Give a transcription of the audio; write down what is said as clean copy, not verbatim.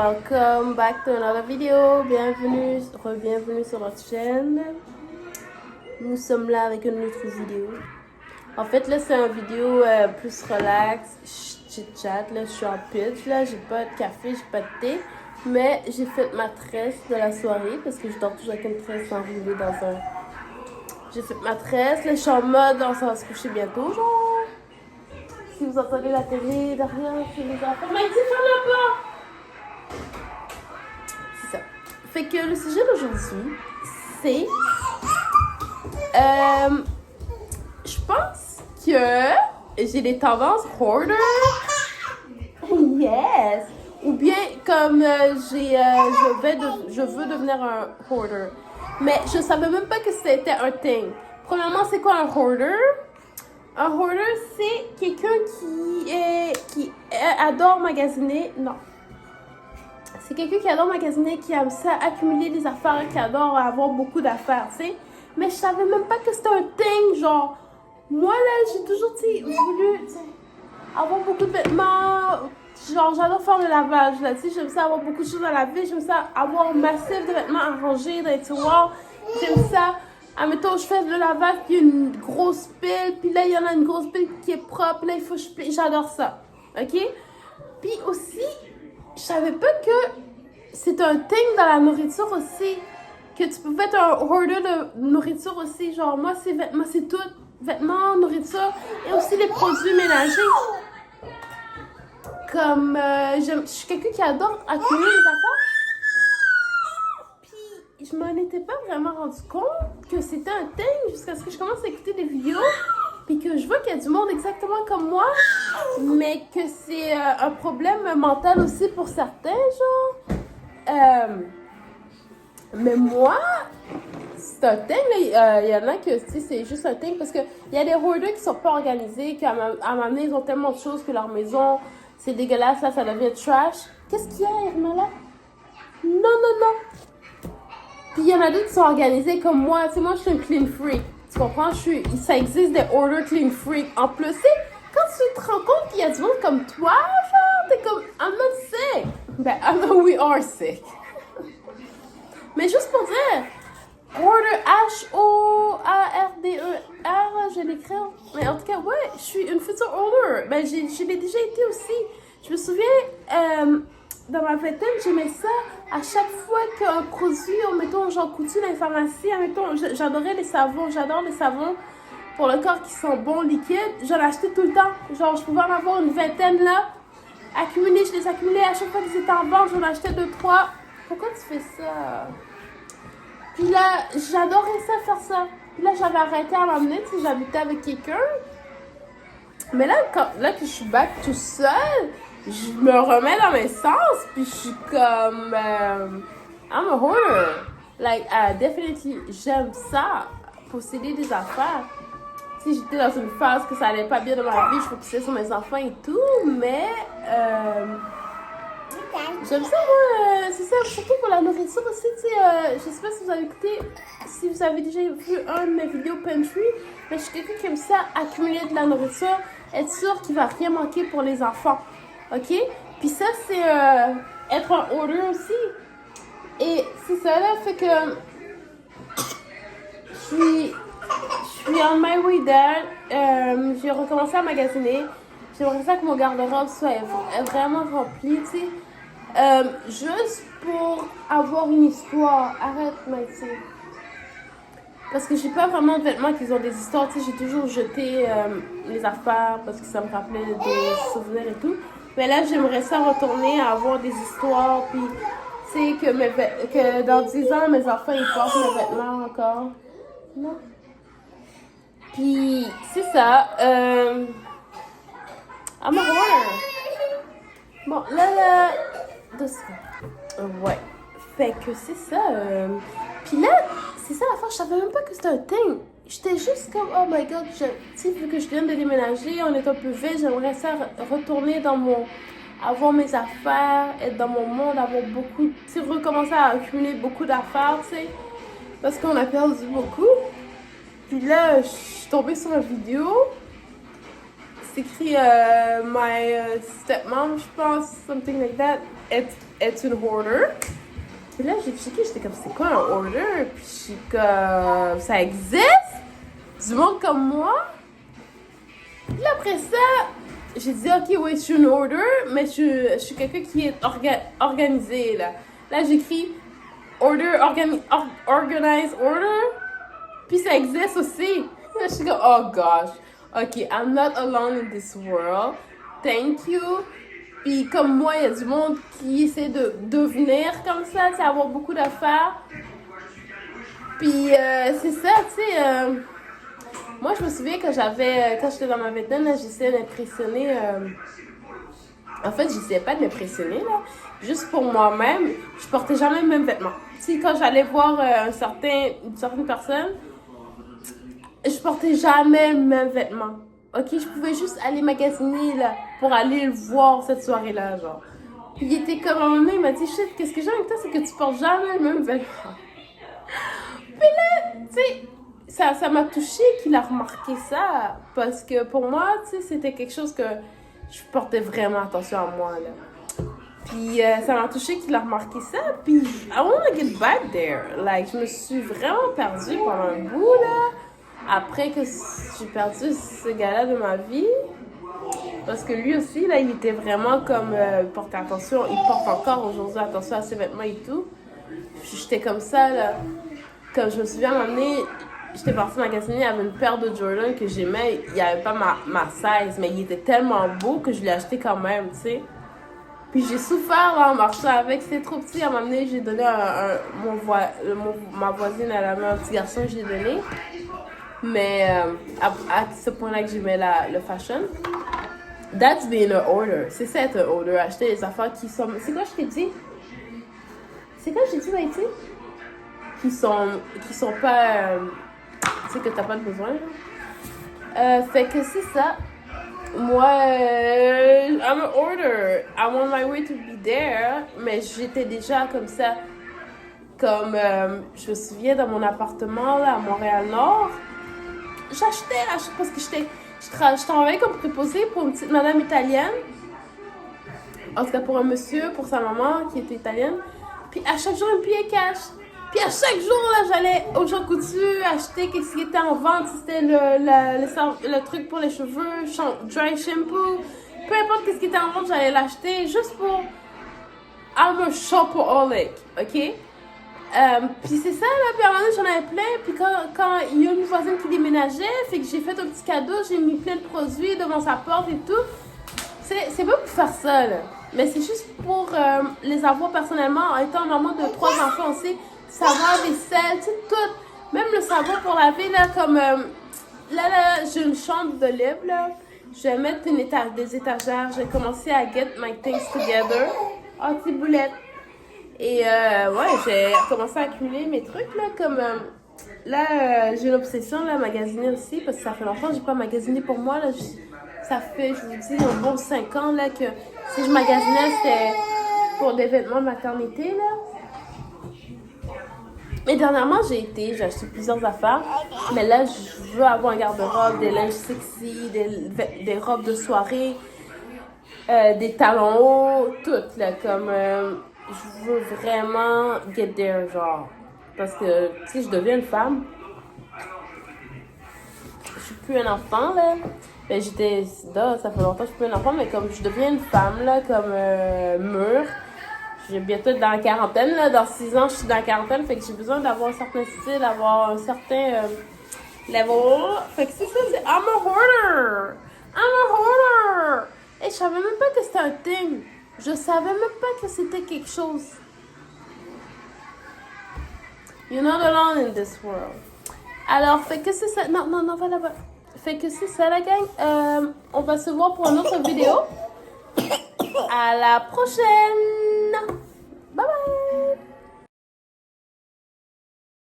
welcome back to another video. Bienvenue, re-bienvenue sur notre chaîne. Nous sommes là avec une autre vidéo. En fait, là, c'est une vidéo plus relax, chit-chat. Là, je suis en pitch, là, j'ai pas de café, j'ai pas de thé. Mais j'ai fait ma tresse de la soirée parce que je dors toujours avec une tresse enroulée dans un... J'ai fait ma tresse, là, je suis en mode, on s'en va se coucher bientôt, genre. Si vous entendez la télé derrière, c'est les enfants. Mais dis, ferme-la pas! C'est ça. Fait que le sujet d'aujourd'hui, c'est... je pense que j'ai des tendances hoarder. Yes! Ou bien comme je veux devenir un hoarder. Mais je savais même pas que c'était un thing. Premièrement, c'est quoi un hoarder? Un hoarder, c'est quelqu'un qui adore magasiner. Non. C'est quelqu'un qui adore magasiner, qui aime ça, accumuler des affaires, qui adore avoir beaucoup d'affaires, tu sais. Mais je savais même pas que c'était un thing, genre... Moi, là, j'ai toujours, tu sais, voulu avoir beaucoup de vêtements. Genre, j'adore faire le lavage, là, tu sais. J'aime ça avoir beaucoup de choses à laver. J'aime ça avoir un massif de vêtements à ranger dans les tiroirs. J'aime ça... Admettons, je fais le lavage, puis une grosse pile, puis là, il y en a une grosse pile qui est propre, là, il faut que je plie. J'adore ça, ok? Puis aussi, je savais pas que c'est un thing dans la nourriture aussi, que tu pouvais être un hoarder de nourriture aussi. Genre, moi, c'est tout. Vêtements, nourriture, et aussi les produits ménagers. Comme, je suis quelqu'un qui adore accumuler les affaires. Je m'en étais pas vraiment rendu compte que c'était un thing jusqu'à ce que je commence à écouter des vidéos puis que je vois qu'il y a du monde exactement comme moi, mais que c'est un problème mental aussi pour certains, genre. Mais moi, c'est un thing, là. Il y en a que, tu sais, c'est juste un thing parce qu'il y a des hoarders qui sont pas organisés, qu'à un moment donné, ils ont tellement de choses que leur maison, c'est dégueulasse, là, ça devient trash. Qu'est-ce qu'il y a, Irma, là? Non. Puis il y en a d'autres qui sont organisés comme moi. Tu sais, moi, je suis une clean freak. Tu comprends? Ça existe des order clean freak. En plus, tu sais, quand tu te rends compte qu'il y a du monde comme toi, genre, t'es comme, I'm not sick. Ben, we are sick. Mais juste pour dire, order H-O-A-R-D-E-R, je l'écris. Mais en tout cas, ouais, je suis une future order. Ben, je l'ai déjà été aussi. Je me souviens, dans ma vingtaine, j'aimais ça. À chaque fois qu'un produit, mettons, genre coutu dans les pharmacies, mettons, j'adorais les savons. J'adore les savons pour le corps qui sont bons, liquides. J'en achetais tout le temps. Genre, je pouvais en avoir une vingtaine là. Je les accumulais à chaque fois qu'ils étaient en vente. J'en achetais 2-3. Pourquoi tu fais ça? Puis là, j'adorais ça, faire ça. Puis là, j'avais arrêté à m'emmener, tu sais, j'habitais avec quelqu'un. Mais là, que je suis back tout seul, je me remets dans mes sens, puis je suis comme, I'm a hoarder. Like, definitely, j'aime ça, posséder des affaires. Si j'étais dans une phase que ça allait pas bien dans ma vie, je focusais sur mes enfants et tout, mais, j'aime ça, moi, c'est ça, surtout pour la nourriture aussi, tu sais, je sais pas si vous avez écouté, si vous avez déjà vu un de mes vidéos Pantry, mais je suis quelqu'un qui aime ça, accumuler de la nourriture, être sûr qu'il va rien manquer pour les enfants. OK? Puis ça, c'est être un hoarder aussi. Et c'est ça, là, fait que je suis on my way there. J'ai recommencé à magasiner. J'aimerais ça que mon garde-robe soit vraiment rempli, tu sais. Juste pour avoir une histoire. Arrête, Maïti. Parce que j'ai pas vraiment de vêtements qui ont des histoires, tu sais. J'ai toujours jeté les affaires parce que ça me rappelait des souvenirs et tout. Mais là, j'aimerais ça retourner à avoir des histoires, puis tu sais, que dans 10 ans, mes enfants, ils portent mes vêtements encore. Non. Puis, c'est ça. I'm a hoarder. Bon, là, doucement. Ouais. Fait que c'est ça. Puis là, c'est ça l'affaire, je savais même pas que c'était un thing. J'étais juste comme, oh my god, tu sais, vu que je viens de déménager, on est un peu vite, j'aimerais ça retourner avoir mes affaires, être dans mon monde, avoir beaucoup, tu sais, recommencer à accumuler beaucoup d'affaires, tu sais, parce qu'on a perdu beaucoup. Puis là, je suis tombée sur une vidéo, c'est écrit my stepmom, je pense, something like that. est une hoarder. Puis là, j'ai checké, j'étais comme, c'est quoi un hoarder? Puis je suis comme, ça existe? Du monde comme moi? Puis là, après ça, j'ai dit, ok, oui, je suis une hoarder, mais je suis quelqu'un qui est organisé, là. Là, j'écris organize order. Puis ça existe aussi. Là, je suis comme, oh gosh. Ok, I'm not alone in this world. Thank you. Puis comme moi, il y a du monde qui essaie de devenir comme ça, tu sais, avoir beaucoup d'affaires. Puis c'est ça, tu sais. Moi, je me souviens quand j'étais dans ma vingtaine, là, j'essayais d'impressionner. En fait, j'essayais pas de m'impressionner, là. Juste pour moi-même, je portais jamais le même vêtement. Tu sais, quand j'allais voir une certaine personne, je portais jamais le même vêtement. Ok, je pouvais juste aller magasiner là pour aller le voir cette soirée-là, genre. Puis il était comme un moment, il m'a dit, shit, qu'est-ce que j'aime avec toi, c'est que tu portes jamais le même vêtement. Puis là, tu sais, ça m'a touchée qu'il a remarqué ça, parce que pour moi, tu sais, c'était quelque chose que je portais vraiment attention à moi, là. Puis ça m'a touchée qu'il a remarqué ça, puis I wanna get back there. Like, je me suis vraiment perdue pendant un bout, là. Après que j'ai perdu ce gars-là de ma vie, parce que lui aussi, là, il était vraiment comme, porter attention, il porte encore aujourd'hui attention à ses vêtements et tout. Puis j'étais comme ça, là, comme je me souviens, à un moment donné, j'étais partie magasiner, il y avait une paire de Jordan que j'aimais, il n'y avait pas ma size, mais il était tellement beau que je l'ai acheté quand même, tu sais. Puis j'ai souffert là, en marchant avec, c'était trop petit, à un moment donné, j'ai donné ma voisine, elle avait un petit garçon que j'ai donné. Mais à ce point-là que j'aimais le fashion. That's being an order. C'est ça être un order. Acheter des affaires qui sont... C'est quoi je t'ai dit? C'est quoi je t'ai dit, Maïti? Qui sont pas... tu sais, que t'as pas de besoin. Fait que c'est ça. Moi, I'm an order. I'm on my way to be there. Mais j'étais déjà comme ça. Comme, je me souviens, dans mon appartement là, à Montréal-Nord, j'achetais parce que je travaillais comme préposée pour une petite madame italienne. En tout cas, pour un monsieur, pour sa maman qui était italienne. Puis à chaque jour, il me payait cash. Puis à chaque jour, là, j'allais au Jean Coutu acheter ce qui était en vente. C'était le truc pour les cheveux, dry shampoo. Peu importe ce qui était en vente, j'allais l'acheter juste pour... I'm a shopaholic, ok? Puis c'est ça, là, puis à un moment donné, j'en avais plein, puis quand il y a une voisine qui déménageait, fait que j'ai fait un petit cadeau, j'ai mis plein de produits devant sa porte et tout. C'est pas pour faire ça, là, mais c'est juste pour les avoir personnellement, en étant maman de 3 enfants aussi, savoir vaisselle, tu sais, tout, même le savon pour laver, là, comme, là, j'ai une chambre de livres, là, je vais mettre des étagères, j'ai commencé à get my things together, petite boulette. Et ouais, j'ai commencé à accumuler mes trucs, là, comme... là, j'ai une obsession, là, à magasiner aussi, parce que ça fait longtemps que j'ai pas magasiné pour moi, là. Ça fait, je vous dis, un bon 5 ans, là, que si je magasinais, c'était pour des vêtements de maternité, là. Et dernièrement, j'ai acheté plusieurs affaires, mais là, je veux avoir un garde-robe, des linges sexy, des robes de soirée, des talons hauts, tout, là, comme... je veux vraiment get there, genre. Parce que, tu sais, je deviens une femme. Je suis plus un enfant, là. Ben, ça fait longtemps que je suis plus un enfant, mais comme je deviens une femme, là, comme mûre. Je vais bientôt être dans la quarantaine, là. Dans 6 ans, je suis dans la quarantaine, fait que j'ai besoin d'avoir un certain style, d'avoir un certain level. Fait que c'est ça, c'est I'm a hoarder! I'm a hoarder! Et je savais même pas que c'était un thing. Je savais même pas que c'était quelque chose. You're not alone in this world. Alors, fait que c'est ça. Non, va là-bas. Fait que c'est ça, la gang. On va se voir pour une autre vidéo. À la prochaine!